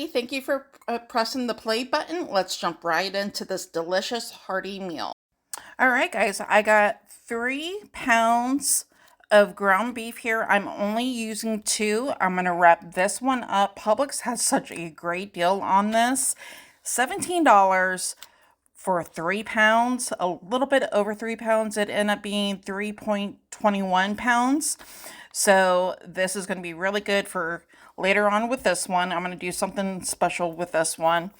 everybody. Thank you for pressing the play button. Let's jump right into this delicious hearty meal. All right, guys, I got 3 pounds of ground beef here. I'm only using 2. I'm going to wrap this one up. Publix has such a great deal on this. $17 for 3 pounds, a little bit over 3 pounds. It ended up being 3.21 pounds. So this is going to be really good for later on with this one. I'm going to do something special with this one.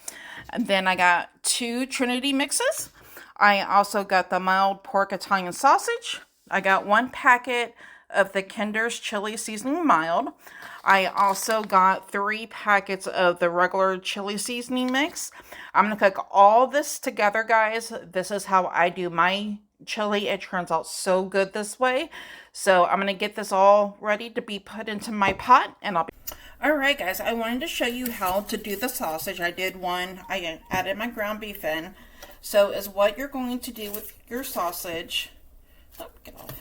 And then I got 2 Trinity mixes. I also got the mild pork Italian sausage. I got 1 packet of the Kinder's chili seasoning mild. I also got 3 packets of the regular chili seasoning mix. I'm going to cook all this together, guys. This is how I do my chili. It turns out so good this way. So I'm going to get this all ready to be put into my pot, and I'll be... Alright, guys, I wanted to show you how to do the sausage. I did one. I added my ground beef in. So is what you're going to do with your sausage, get off,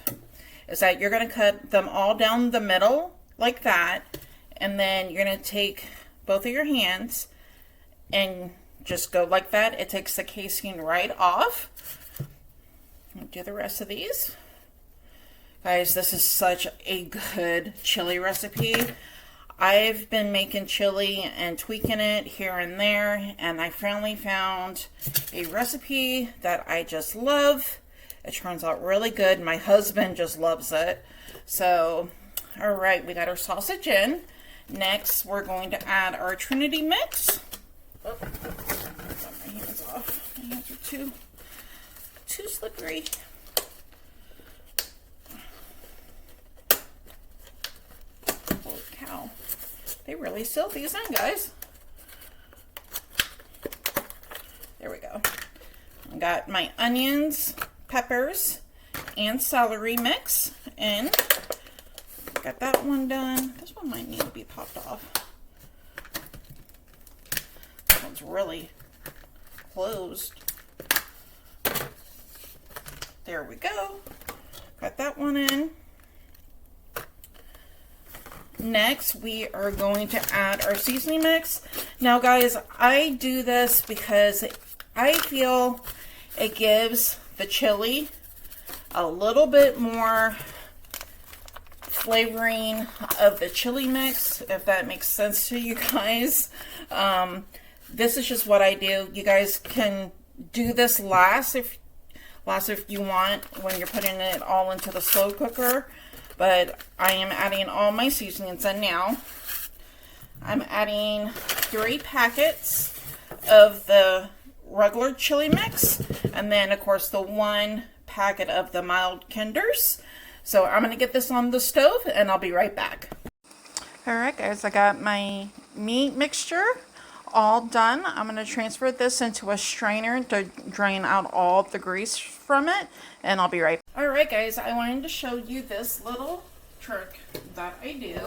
is that you're going to cut them all down the middle like that, and then you're going to take both of your hands and just go like that. It takes the casing right off. I'll do the rest of these. Guys, this is such a good chili recipe. I've been making chili and tweaking it here and there, and I finally found a recipe that I just love. It turns out really good. My husband just loves it. So, all right, we got our sausage in. Next, we're going to add our Trinity mix. Oh, I got my hands off. My hands are too slippery. Holy cow. They really seal these in, guys. There we go. I got my onions, peppers, and celery mix in. Got that one done. This one might need to be popped off. This one's really closed. There we go. Got that one in. Next, we are going to add our seasoning mix. Now, guys, I do this because I feel it gives the chili a little bit more flavoring of the chili mix, if that makes sense to you guys. This is just what I do. You guys can do this last if you want, when you're putting it all into the slow cooker. But I am adding all my seasonings in now. I'm adding 3 packets of the regular chili mix, and then of course the 1 packet of the mild Kinder's. So I'm going to get this on the stove, and I'll be right back. Alright, guys, I got my meat mixture all done. I'm going to transfer this into a strainer to drain out all the grease from it, and I'll be right back. Alright, guys, I wanted to show you this little trick that I do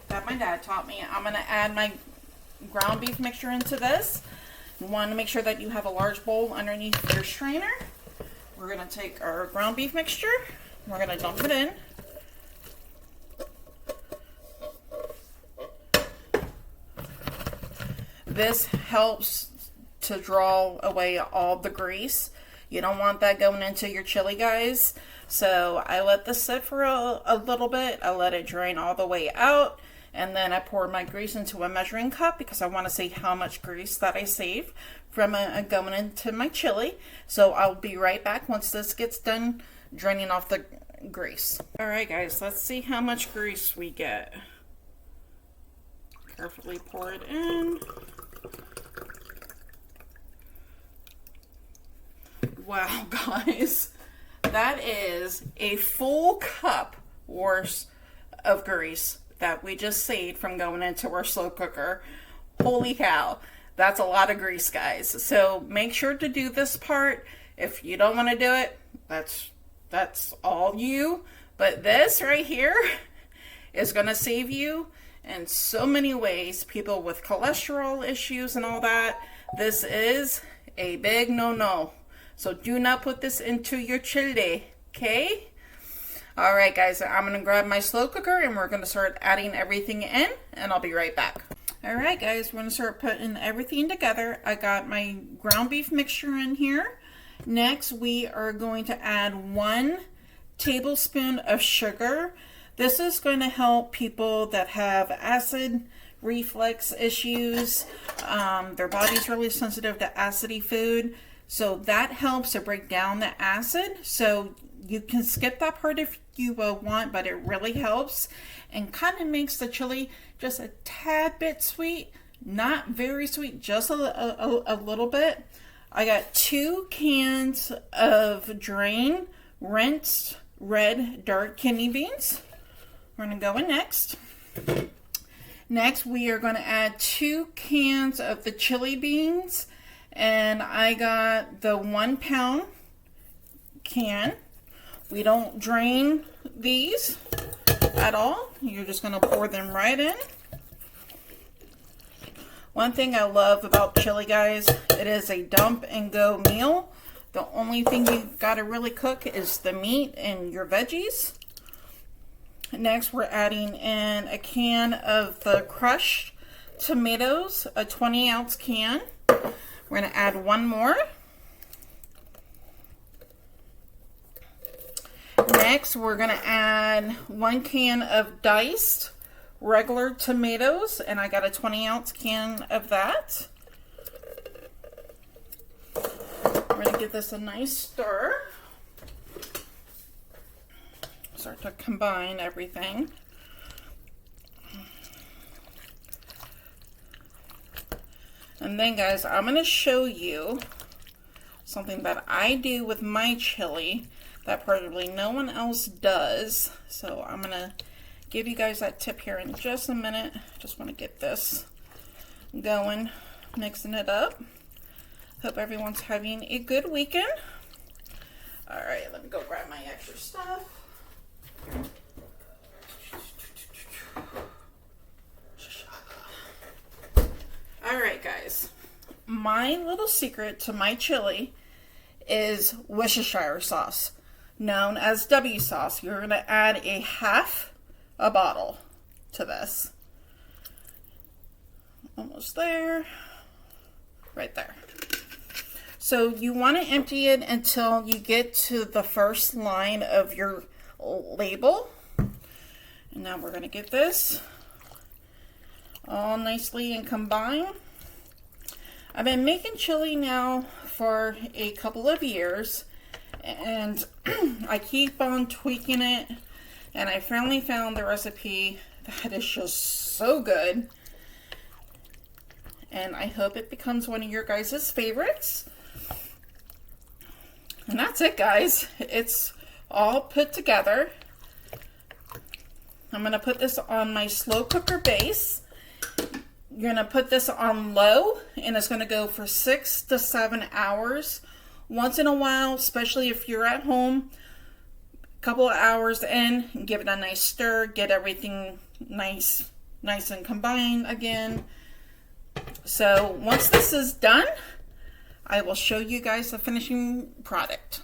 that my dad taught me. I'm going to add my ground beef mixture into this. You want to make sure that you have a large bowl underneath your strainer. We're going to take our ground beef mixture, we're going to dump it in. This helps to draw away all the grease. You don't want that going into your chili, guys. So I let this sit for a little bit. I let it drain all the way out. And then I pour my grease into a measuring cup because I want to see how much grease that I save from going into my chili. So I'll be right back once this gets done draining off the grease. Alright, guys, let's see how much grease we get. Carefully pour it in. Wow, guys, that is a full cup worth of grease that we just saved from going into our slow cooker. Holy cow, that's a lot of grease, guys. So make sure to do this part. If you don't want to do it, that's all you. But this right here is going to save you in so many ways. People with cholesterol issues and all that, this is a big no-no. So do not put this into your chili, okay? Alright, guys, I'm going to grab my slow cooker and we're going to start adding everything in, and I'll be right back. All right, guys, we're going to start putting everything together. I got my ground beef mixture in here. Next, we are going to add 1 tablespoon of sugar. This is going to help people that have acid reflux issues. Their body's really sensitive to acidy food. So that helps to break down the acid. So you can skip that part if you want, but it really helps and kind of makes the chili just a tad bit sweet. Not very sweet, just a little bit. I got 2 cans of drained, rinsed, red, dark kidney beans. We're going to go in next. Next, we are going to add 2 cans of the chili beans. And I got the 1 pound can. We don't drain these at all. You're just going to pour them right in. One thing I love about chili, guys, it is a dump and go meal. The only thing you got to really cook is the meat and your veggies. Next, we're adding in a can of the crushed tomatoes, a 20-ounce can. We're going to add 1 more. Next, we're going to add 1 can of diced regular tomatoes, and I got a 20-ounce can of that. We're going to give this a nice stir. Start to combine everything. And then, guys, I'm going to show you something that I do with my chili that probably no one else does. So I'm going to give you guys that tip here in just a minute. Just want to get this going, mixing it up. Hope everyone's having a good weekend. All right, let me go grab my extra stuff. All right, guys. My little secret to my chili is Worcestershire sauce, known as W sauce. You're going to add a half a bottle to this. Almost there. Right there. So you want to empty it until you get to the first line of your label. And now we're going to get this all nicely and combined. I've been making chili now for a couple of years, and I keep on tweaking it, and I finally found the recipe that is just so good, and I hope it becomes one of your guys' favorites. And that's it, guys. It's all put together. I'm going to put this on my slow cooker base. You're going to put this on low, and it's going to go for 6 to 7 hours. Once in a while, especially if you're at home, a couple of hours in, give it a nice stir, get everything nice and combined again. So once this is done, I will show you guys the finishing product.